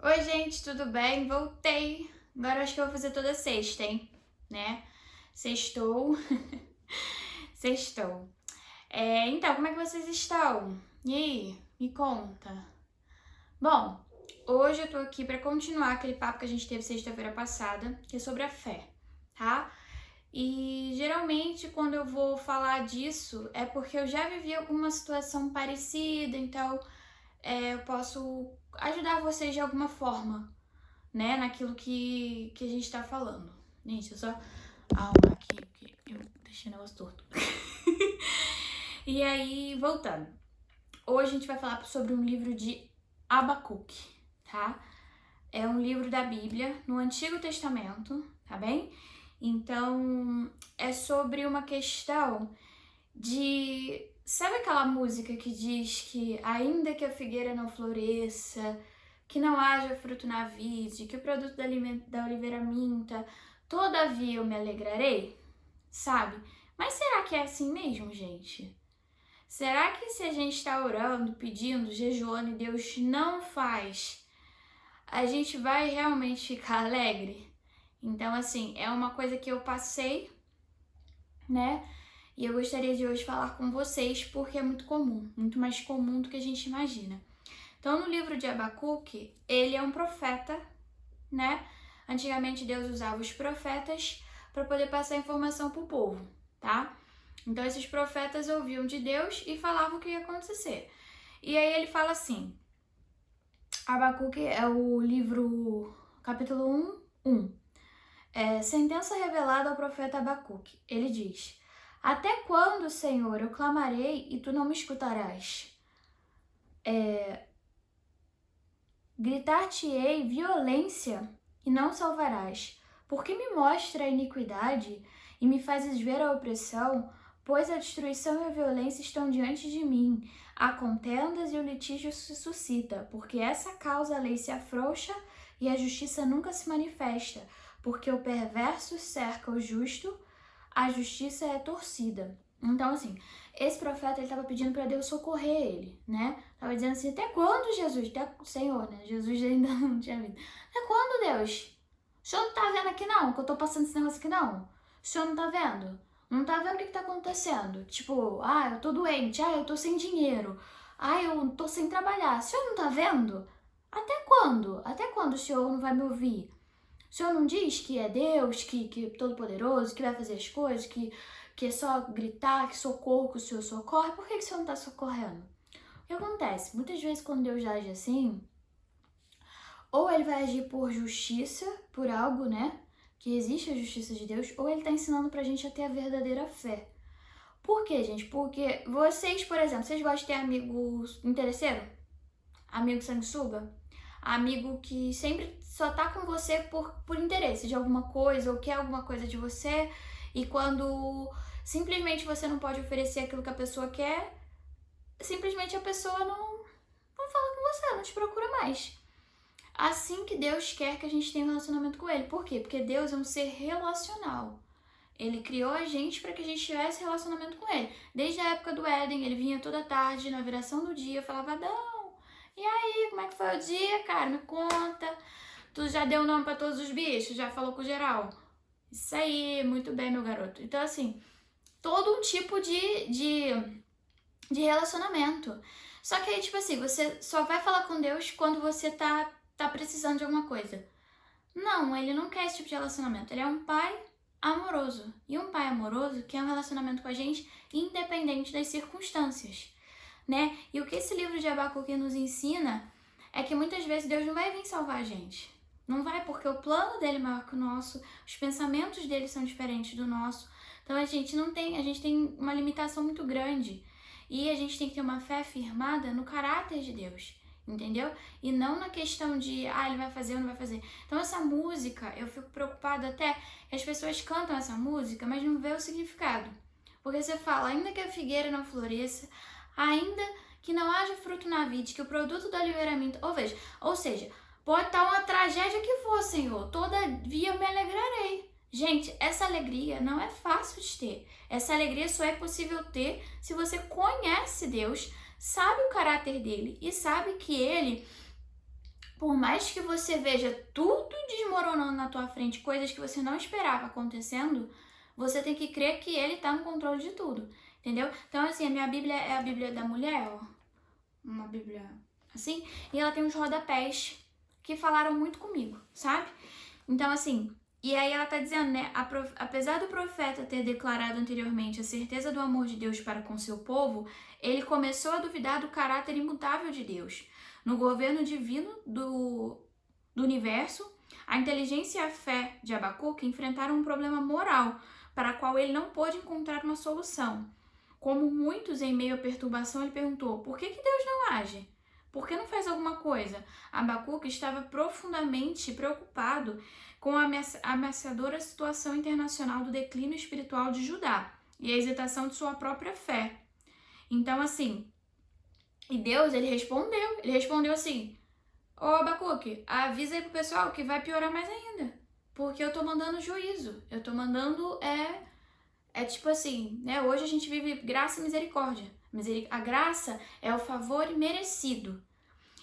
Oi, gente, tudo bem? Voltei. Agora acho que eu vou fazer toda sexta, hein? Né? Sextou. Sextou. Então, como é que vocês estão? E aí? Me conta. Bom, hoje eu tô aqui pra continuar aquele papo que a gente teve sexta-feira passada, que é sobre a fé, tá? E geralmente quando eu vou falar disso é porque eu já vivi alguma situação parecida, então eu posso ajudar vocês de alguma forma, né, naquilo que a gente tá falando. Gente, eu só arrumar aqui, porque eu deixei o negócio torto. E aí, voltando. Hoje a gente vai falar sobre um livro de Abacuque, tá? É um livro da Bíblia, no Antigo Testamento, tá bem? Então, é sobre uma questão de... Sabe aquela música que diz que ainda que a figueira não floresça, que não haja fruto na vide, que o produto da oliveira minta, todavia eu me alegrarei? Sabe? Mas será que é assim mesmo, gente? Será que se a gente está orando, pedindo, jejuando e Deus não faz, a gente vai realmente ficar alegre? Então, assim, é uma coisa que eu passei, né? E eu gostaria de hoje falar com vocês porque é muito comum, muito mais comum do que a gente imagina. Então, no livro de Abacuque, ele é um profeta, né? Antigamente Deus usava os profetas para poder passar informação para o povo, tá? Então, esses profetas ouviam de Deus e falavam o que ia acontecer. E aí ele fala assim: Abacuque é o livro, capítulo 1. Sentença revelada ao profeta Abacuque. Ele diz: Até quando, Senhor, eu clamarei e tu não me escutarás? Gritar-te-ei violência e não salvarás. Porque me mostra a iniquidade e me fazes ver a opressão? Pois a destruição e a violência estão diante de mim. Há contendas e o litígio se suscita, porque essa causa a lei se afrouxa e a justiça nunca se manifesta. Porque o perverso cerca o justo, a justiça é torcida. Então, assim, esse profeta ele estava pedindo para Deus socorrer ele, né? Tava dizendo assim: até quando, Jesus? Até o Senhor, né? Jesus ainda não tinha vindo. Até quando, Deus? O senhor não tá vendo aqui não? Que eu tô passando esse negócio aqui não? O senhor não tá vendo? Não tá vendo o que tá acontecendo? Tipo, eu tô doente, eu tô sem dinheiro, eu tô sem trabalhar. O senhor não tá vendo? Até quando? Até quando o senhor não vai me ouvir? O senhor não diz que é Deus, que é todo-poderoso, que vai fazer as coisas, que é só gritar, que socorro, que o senhor socorre? Por que o senhor não tá socorrendo? O que acontece? Muitas vezes quando Deus age assim, ou ele vai agir por justiça, por algo, né? Que existe a justiça de Deus, ou ele tá ensinando pra gente a ter a verdadeira fé. Por quê, gente? Porque vocês, por exemplo, vocês gostam de ter amigo interesseiro? Amigo sanguessuga? Amigo que sempre só tá com você por interesse de alguma coisa ou quer alguma coisa de você, e quando simplesmente você não pode oferecer aquilo que a pessoa quer, simplesmente a pessoa não fala com você, não te procura mais. Assim que Deus quer que a gente tenha um relacionamento com Ele. Por quê? Porque Deus é um ser relacional. Ele criou a gente para que a gente tivesse relacionamento com Ele. Desde a época do Éden, Ele vinha toda tarde, na viração do dia, falava: Adão, e aí, como é que foi o dia, cara? Me conta. Tu já deu nome para todos os bichos? Já falou com geral? Isso aí, muito bem, meu garoto. Então, assim, todo um tipo de relacionamento. Só que aí, tipo assim, você só vai falar com Deus quando você tá precisando de alguma coisa. Não, ele não quer esse tipo de relacionamento. Ele é um pai amoroso. E um pai amoroso quer um relacionamento com a gente independente das circunstâncias, né? E o que esse livro de Abacuque nos ensina é que muitas vezes Deus não vai vir salvar a gente. Não vai, porque o plano dele é maior que o nosso, os pensamentos dele são diferentes do nosso. Então a gente tem uma limitação muito grande. E a gente tem que ter uma fé firmada no caráter de Deus, entendeu? E não na questão de, ele vai fazer ou não vai fazer. Então essa música, eu fico preocupada até que as pessoas cantam essa música, mas não vê o significado. Porque você fala: ainda que a figueira não floresça, ainda que não haja fruto na vide, que o produto do aliveiramento, ou seja, pode estar uma tragédia que for, Senhor, todavia eu me alegrarei. Gente, essa alegria não é fácil de ter. Essa alegria só é possível ter se você conhece Deus, sabe o caráter dele e sabe que ele Por mais que você veja tudo desmoronando na tua frente, coisas que você não esperava acontecendo, você tem que crer que ele tá no controle de tudo, entendeu? Então, assim, a minha Bíblia é a Bíblia da mulher, ó. Uma Bíblia assim, e ela tem uns rodapés que falaram muito comigo, sabe? Então, assim, e aí ela tá dizendo, né, apesar do profeta ter declarado anteriormente a certeza do amor de Deus para com seu povo, ele começou a duvidar do caráter imutável de Deus. No governo divino do universo, a inteligência e a fé de Abacuque enfrentaram um problema moral para o qual ele não pôde encontrar uma solução. Como muitos em meio à perturbação, ele perguntou, por que Deus não age? Por que não faz alguma coisa? Abacuque estava profundamente preocupado com a ameaçadora situação internacional do declínio espiritual de Judá e a hesitação de sua própria fé. Então, assim, e Deus, ele respondeu assim, ô Abacuque, avisa aí pro pessoal que vai piorar mais ainda, porque eu tô mandando juízo, eu tô mandando, tipo assim, né, hoje a gente vive graça e misericórdia, a graça é o favor merecido,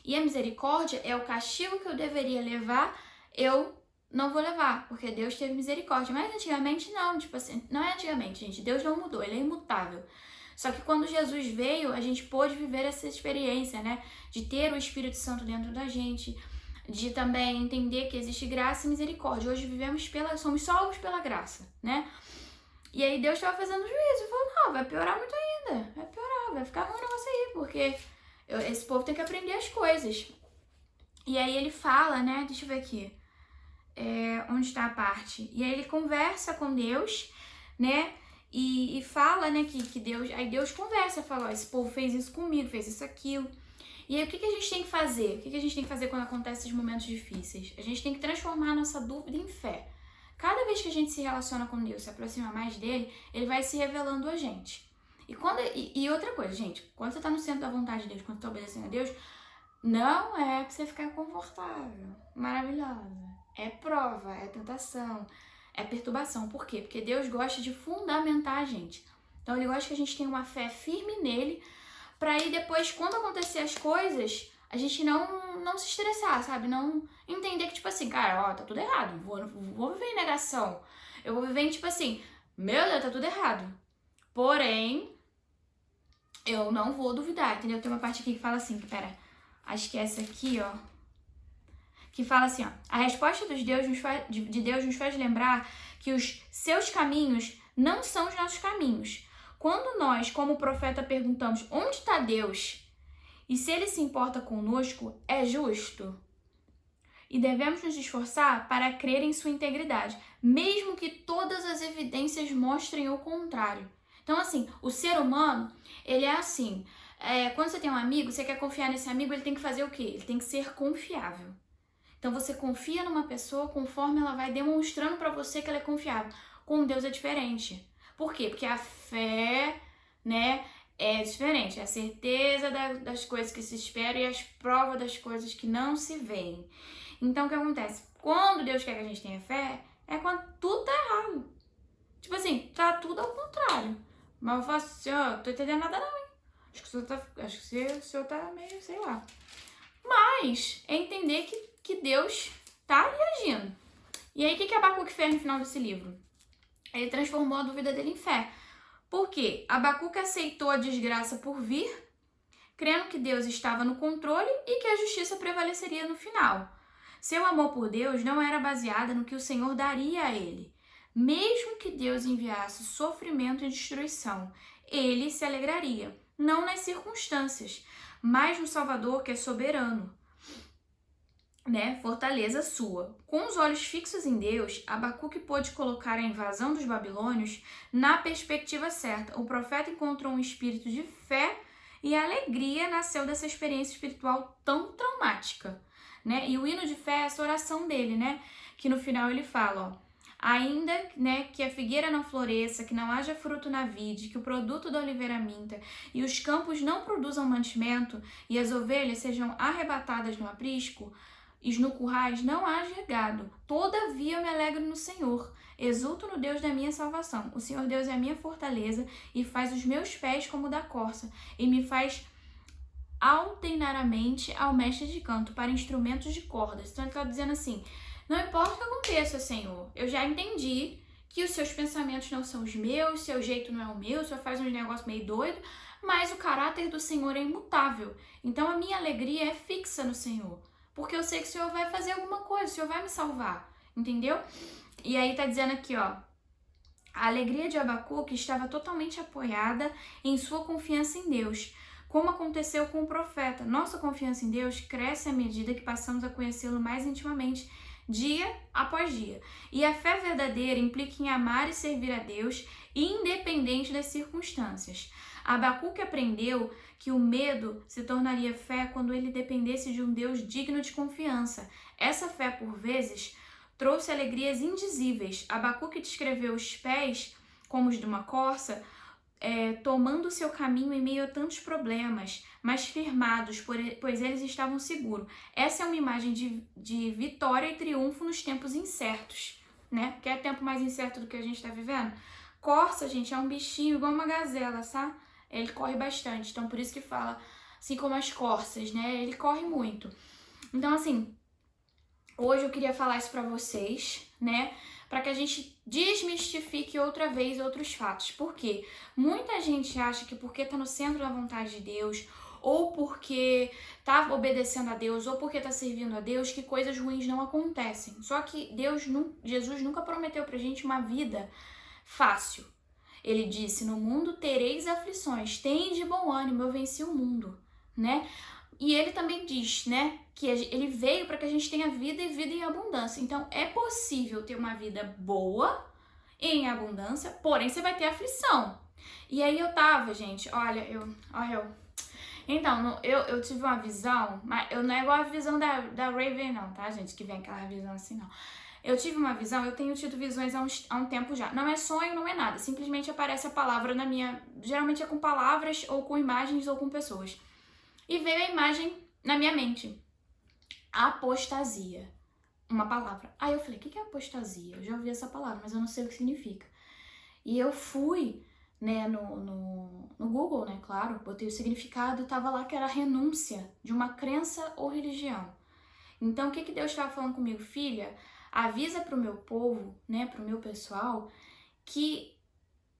e a misericórdia é o castigo que eu deveria levar, eu não vou levar, porque Deus teve misericórdia, mas antigamente não, tipo assim, não é antigamente, gente, Deus não mudou, ele é imutável. Só que quando Jesus veio, a gente pôde viver essa experiência, né? De ter o Espírito Santo dentro da gente, de também entender que existe graça e misericórdia. Hoje somos salvos pela graça, né? E aí Deus estava fazendo juízo, falou, não, vai piorar muito ainda, vai piorar, vai ficar ruim o negócio aí, porque esse povo tem que aprender as coisas. E aí ele fala, né? Deixa eu ver aqui, onde está a parte? E aí ele conversa com Deus, né? E fala, né, que Deus... Aí Deus conversa, fala, ó, esse povo fez isso comigo, fez isso, aquilo. E aí o que a gente tem que fazer? O que a gente tem que fazer quando acontecem esses momentos difíceis? A gente tem que transformar a nossa dúvida em fé. Cada vez que a gente se relaciona com Deus, se aproxima mais dele, ele vai se revelando a gente. E outra coisa, gente, quando você tá no centro da vontade de Deus, quando você tá obedecendo a Deus, não é pra você ficar confortável, maravilhosa. É prova, é tentação, é perturbação. Por quê? Porque Deus gosta de fundamentar a gente. Então ele gosta que a gente tenha uma fé firme nele, pra aí depois, quando acontecer as coisas, a gente não se estressar, sabe? Não entender que, tipo assim, cara, ó, tá tudo errado, vou viver em negação. Eu vou viver em, tipo assim, meu Deus, tá tudo errado. Porém, eu não vou duvidar, entendeu? Tem uma parte aqui que fala assim, acho que é essa aqui, ó, que fala assim, ó, a resposta de Deus nos faz lembrar que os seus caminhos não são os nossos caminhos. Quando nós, como profeta, perguntamos onde está Deus e se ele se importa conosco, é justo. E devemos nos esforçar para crer em sua integridade, mesmo que todas as evidências mostrem o contrário. Então, assim, o ser humano, ele é assim, quando você tem um amigo, você quer confiar nesse amigo, ele tem que fazer o quê? Ele tem que ser confiável. Então você confia numa pessoa conforme ela vai demonstrando para você que ela é confiável. Com Deus é diferente. Por quê? Porque a fé, né, é diferente. É a certeza das coisas que se esperam e as provas das coisas que não se veem. Então o que acontece? Quando Deus quer que a gente tenha fé, é quando tudo tá errado. Tipo assim, tá tudo ao contrário. Mas eu faço assim, ó, tô entendendo nada não, hein? Acho que o senhor tá meio, sei lá. Mas é entender que Deus tá ali agindo. E aí, o que Abacuque fez no final desse livro? Ele transformou a dúvida dele em fé. Por quê? Abacuque aceitou a desgraça por vir, crendo que Deus estava no controle e que a justiça prevaleceria no final. Seu amor por Deus não era baseado no que o Senhor daria a ele. Mesmo que Deus enviasse sofrimento e destruição, ele se alegraria, não nas circunstâncias, mas no Salvador que é soberano. Né, fortaleza sua. Com os olhos fixos em Deus, Abacuque pôde colocar a invasão dos babilônios na perspectiva certa. O profeta encontrou um espírito de fé e alegria nasceu dessa experiência espiritual tão traumática, né? E o hino de fé é essa oração dele, né? Que no final ele fala, ó, ainda, né, que a figueira não floresça, que não haja fruto na vide, que o produto da oliveira minta e os campos não produzam mantimento e as ovelhas sejam arrebatadas no aprisco, e no currais não haja gado. Todavia eu me alegro no Senhor, exulto no Deus da minha salvação. O Senhor Deus é a minha fortaleza e faz os meus pés como o da corça e me faz alternariamente ao mestre de canto para instrumentos de cordas. Então ele está dizendo assim, não importa o que aconteça, Senhor, eu já entendi que os seus pensamentos não são os meus, seu jeito não é o meu, o Senhor faz um negócio meio doido, mas o caráter do Senhor é imutável. Então a minha alegria é fixa no Senhor, porque eu sei que o Senhor vai fazer alguma coisa, o Senhor vai me salvar, entendeu? E aí tá dizendo aqui, ó, a alegria de Abacuque estava totalmente apoiada em sua confiança em Deus, como aconteceu com o profeta. Nossa confiança em Deus cresce à medida que passamos a conhecê-lo mais intimamente, dia após dia. E a fé verdadeira implica em amar e servir a Deus, independente das circunstâncias. Abacuque aprendeu que o medo se tornaria fé quando ele dependesse de um Deus digno de confiança. Essa fé, por vezes, trouxe alegrias indizíveis. Abacuque descreveu os pés como os de uma corça, tomando seu caminho em meio a tantos problemas, mas firmados, pois eles estavam seguros. Essa é uma imagem de vitória e triunfo nos tempos incertos, né? Quer tempo mais incerto do que a gente está vivendo? Corça, gente, é um bichinho igual uma gazela, sabe? Ele corre bastante, então por isso que fala assim como as corças, né? Ele corre muito. Então, assim, hoje eu queria falar isso pra vocês, né? Para que a gente desmistifique outra vez outros fatos. Por quê? Muita gente acha que porque tá no centro da vontade de Deus, ou porque tá obedecendo a Deus, ou porque tá servindo a Deus, que coisas ruins não acontecem. Só que Jesus nunca prometeu pra gente uma vida fácil. Ele disse, no mundo tereis aflições, tende bom ânimo, eu venci o mundo, né? E ele também diz, né, que ele veio para que a gente tenha vida e vida em abundância. Então, é possível ter uma vida boa em abundância, porém você vai ter aflição. E aí eu tava, gente, Então, eu tive uma visão, mas eu não é igual a visão da Raven não, tá, gente, que vem aquela visão assim, não. Eu tive uma visão, eu tenho tido visões há um tempo já. Não é sonho, não é nada, simplesmente aparece a palavra na minha... Geralmente é com palavras, ou com imagens, ou com pessoas. E veio a imagem na minha mente. Apostasia. Uma palavra. Aí eu falei, o que é apostasia? Eu já ouvi essa palavra, mas eu não sei o que significa. E eu fui, né, no Google, né, claro, botei o significado e tava lá que era renúncia de uma crença ou religião. Então, o que Deus estava falando comigo? Filha, avisa pro meu povo, né, pro meu pessoal, que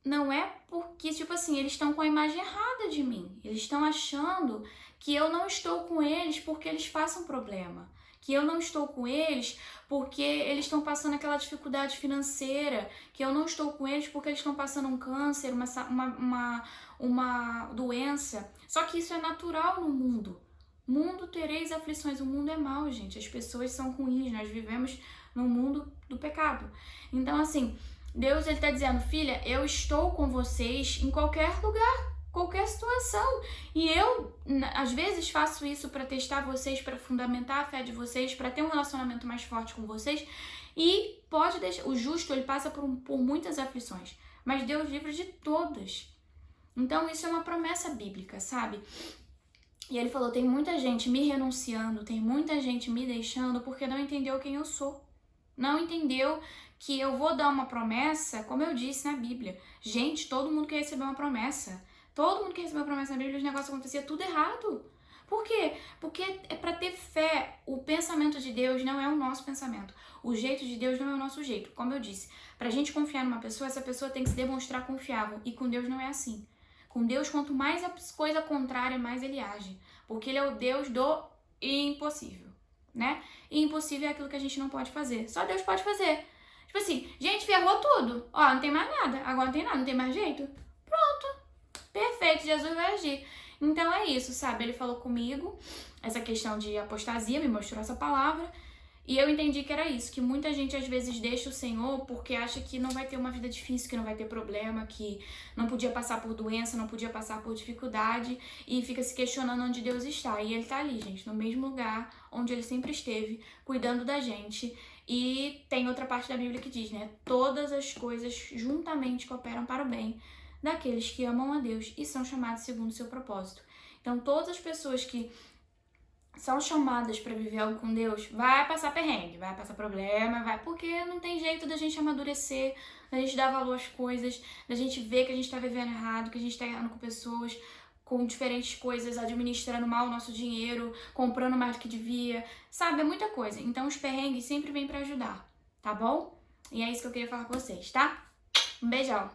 não é porque, tipo assim, eles estão com a imagem errada de mim. Eles estão achando que eu não estou com eles porque eles passam problema. Que eu não estou com eles porque eles estão passando aquela dificuldade financeira. Que eu não estou com eles porque eles estão passando um câncer, uma doença. Só que isso é natural no mundo. Mundo tereis aflições. O mundo é mau, gente. As pessoas são ruins. Nós vivemos no mundo do pecado. Então, assim... Deus, ele tá dizendo, filha, eu estou com vocês em qualquer lugar, qualquer situação. E eu, às vezes, faço isso para testar vocês, para fundamentar a fé de vocês, para ter um relacionamento mais forte com vocês. E pode deixar, o justo, ele passa por muitas aflições, mas Deus livra de todas. Então, isso é uma promessa bíblica, sabe? E ele falou, tem muita gente me renunciando, tem muita gente me deixando porque não entendeu quem eu sou. Não entendeu que eu vou dar uma promessa, como eu disse na Bíblia. Gente, todo mundo quer receber uma promessa. Todo mundo quer receber uma promessa na Bíblia, os negócios aconteciam tudo errado. Por quê? Porque é para ter fé. O pensamento de Deus não é o nosso pensamento. O jeito de Deus não é o nosso jeito. Como eu disse, pra gente confiar numa pessoa, essa pessoa tem que se demonstrar confiável. E com Deus não é assim. Com Deus, quanto mais a coisa contrária, mais ele age. Porque ele é o Deus do impossível, né? E impossível é aquilo que a gente não pode fazer. Só Deus pode fazer. Tipo assim, gente, ferrou tudo. Ó, não tem mais nada. Agora não tem nada, não tem mais jeito. Pronto. Perfeito, Jesus vai agir. Então é isso, sabe? Ele falou comigo essa questão de apostasia, me mostrou essa palavra. E eu entendi que era isso, que muita gente às vezes deixa o Senhor porque acha que não vai ter uma vida difícil, que não vai ter problema, que não podia passar por doença, não podia passar por dificuldade e fica se questionando onde Deus está. E ele tá ali, gente, no mesmo lugar onde ele sempre esteve, cuidando da gente. E tem outra parte da Bíblia que diz, né? Todas as coisas juntamente cooperam para o bem daqueles que amam a Deus e são chamados segundo o seu propósito. Então, todas as pessoas que são chamadas para viver algo com Deus, vai passar perrengue, vai passar problema, porque não tem jeito da gente amadurecer, da gente dar valor às coisas, da gente ver que a gente tá vivendo errado, que a gente tá errando com pessoas, com diferentes coisas, administrando mal o nosso dinheiro, comprando mais do que devia, sabe? É muita coisa. Então os perrengues sempre vêm pra ajudar, tá bom? E é isso que eu queria falar com vocês, tá? Um beijão!